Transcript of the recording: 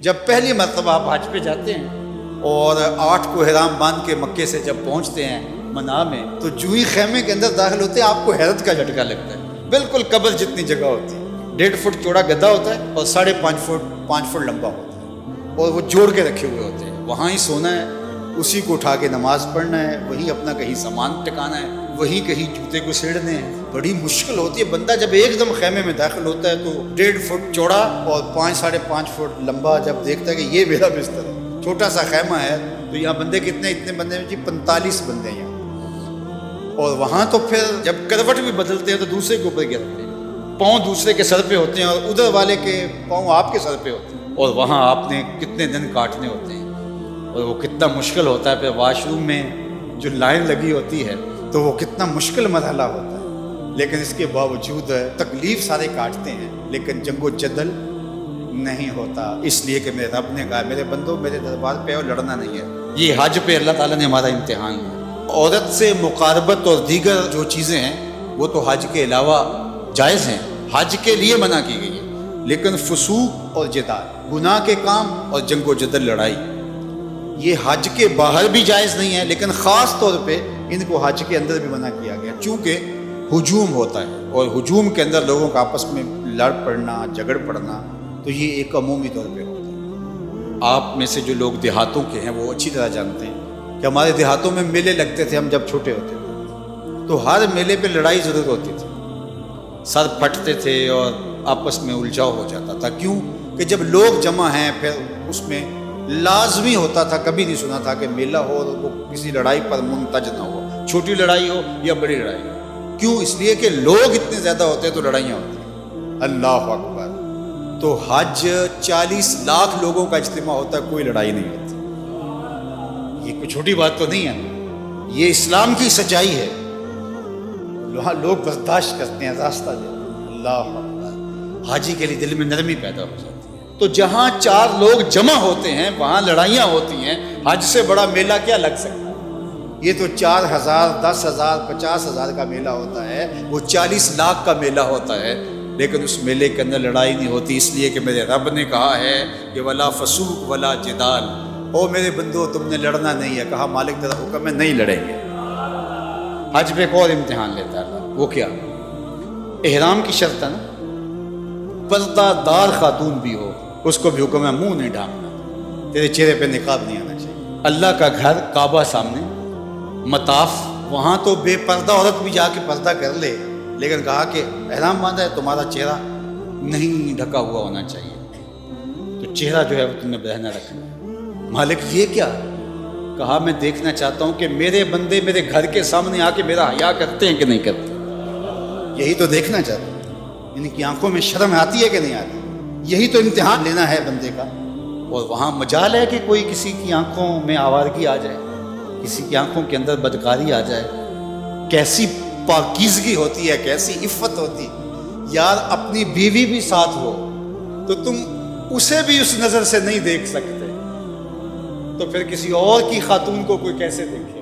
جب پہلی مرتبہ آپ حج پہ جاتے ہیں اور 8 کو احرام باندھ کے مکے سے جب پہنچتے ہیں منا میں، تو جو ہی خیمے کے اندر داخل ہوتے ہیں آپ کو حیرت کا جھٹکا لگتا ہے۔ بالکل قبر جتنی جگہ ہوتی ہے، 1.5 فٹ چوڑا گدا ہوتا ہے اور 5.5 فٹ لمبا ہوتا ہے، اور وہ جوڑ کے رکھے ہوئے ہوتے ہیں۔ وہاں ہی سونا ہے، اسی کو اٹھا کے نماز پڑھنا ہے، وہیں اپنا کہیں سامان ٹکانا ہے، وہیں کہیں جوتے کو سیڑنے ہیں۔ بڑی مشکل ہوتی ہے۔ بندہ جب ایک دم خیمے میں داخل ہوتا ہے تو 1.5 فٹ چوڑا اور 5.5 فٹ لمبا جب دیکھتا ہے کہ یہ میرا بستر ہے، چھوٹا سا خیمہ ہے، تو یہاں بندے کتنے؟ اتنے بندے ہیں جی، 45 بندے ہیں یہاں۔ اور وہاں تو پھر جب کروٹ بھی بدلتے ہیں تو دوسرے کے اوپر گرتے ہیں، پاؤں دوسرے کے سر پہ ہوتے ہیں اور ادھر والے کے پاؤں آپ کے سر پہ ہوتے ہیں، اور وہاں آپ نے کتنے دن کاٹنے ہوتے ہیں، اور وہ کتنا مشکل ہوتا ہے۔ پھر واش روم میں جو لائن لگی ہوتی ہے تو وہ کتنا مشکل مرحلہ ہوتا ہے، لیکن اس کے باوجود تکلیف سارے کاٹتے ہیں، لیکن جنگ و جدل نہیں ہوتا، اس لیے کہ میرے رب نے کہا میرے بندو میرے دربار پہ اور لڑنا نہیں ہے۔ یہ حج پہ اللہ تعالیٰ نے ہمارا امتحان لیا۔ عورت سے مقاربت اور دیگر جو چیزیں ہیں وہ تو حج کے علاوہ جائز ہیں، حج کے لیے منع کی گئی ہے، لیکن فسوق اور جدال، گناہ کے کام اور جنگ و جدل، لڑائی، یہ حج کے باہر بھی جائز نہیں ہے، لیکن خاص طور پہ ان کو حج کے اندر بھی منع کیا گیا، چونکہ ہجوم ہوتا ہے، اور ہجوم کے اندر لوگوں کا آپس میں لڑ پڑنا، جھگڑ پڑنا، تو یہ ایک عمومی طور پہ ہوتا ہے۔ آپ میں سے جو لوگ دیہاتوں کے ہیں وہ اچھی طرح جانتے ہیں کہ ہمارے دیہاتوں میں میلے لگتے تھے، ہم جب چھوٹے ہوتے تھے تو ہر میلے پہ لڑائی ضرور ہوتی تھی، سر پھٹتے تھے اور آپس میں الجھاؤ ہو جاتا تھا۔ کیوں کہ جب لوگ جمع ہیں پھر اس میں لازمی ہوتا تھا، کبھی نہیں سنا تھا کہ میلہ ہو اور وہ کسی لڑائی پر منتج نہ ہو، چھوٹی لڑائی ہو یا بڑی لڑائی ہو۔ کیوں؟ اس لیے کہ لوگ اتنے زیادہ ہوتے ہیں تو لڑائیاں ہوتی ہیں۔ اللہ اکبر! تو حج 40 لاکھ لوگوں کا اجتماع ہوتا ہے، کوئی لڑائی نہیں ہوتی۔ یہ کوئی چھوٹی بات تو نہیں ہے، یہ اسلام کی سچائی ہے۔ لوگ برداشت کرتے ہیں، راستہ دیتے ہیں۔ اللہ اکبر! حاجی کے لیے دل میں نرمی پیدا ہو جاتی ہے۔ تو جہاں 4 لوگ جمع ہوتے ہیں وہاں لڑائیاں ہوتی ہیں۔ حج سے بڑا میلہ کیا لگ سکتا ہے؟ یہ تو 4000، 10,000، 50,000 کا میلہ ہوتا ہے، وہ 40 لاکھ کا میلہ ہوتا ہے، لیکن اس میلے کے اندر لڑائی نہیں ہوتی، اس لیے کہ میرے رب نے کہا ہے کہ ولا فسوق ولا جدال، او میرے بندو تم نے لڑنا نہیں ہے۔ کہا مالک تیرا حکم ہے، نہیں لڑیں گے۔ حج پہ ایک اور امتحان لیتا ہے اللہ، وہ کیا؟ احرام کی شرط ہے نا، پردہ دار خاتون بھی ہو اس کو بھی حکم ہے منہ نہیں ڈھانپنا، تیرے چہرے پہ نقاب نہیں آنا چاہیے۔ اللہ کا گھر کعبہ سامنے، مطاف، وہاں تو بے پردہ عورت بھی جا کے پردہ کر لے، لیکن کہا کہ احرام باندھا ہے تمہارا چہرہ نہیں ڈھکا ہوا ہونا چاہیے، تو چہرہ جو ہے وہ تم نے بہنا رکھنا ہے۔ مالک یہ کیا؟ کہا میں دیکھنا چاہتا ہوں کہ میرے بندے میرے گھر کے سامنے آ کے میرا حیا کرتے ہیں کہ نہیں کرتے، یہی تو دیکھنا چاہتا ہوں، ان کی آنکھوں میں شرم آتی ہے کہ نہیں آتی، یہی تو امتحان لینا ہے بندے کا۔ اور وہاں مجال ہے کہ کوئی کسی کی آنکھوں میں آوارگی آ جائے، کسی کی آنکھوں کے اندر بدکاری آ جائے، کیسی پاکیزگی ہوتی ہے، کیسی عفت ہوتی یار، اپنی بیوی بھی ساتھ ہو تو تم اسے بھی اس نظر سے نہیں دیکھ سکتے، تو پھر کسی اور کی خاتون کو کوئی کیسے دیکھے؟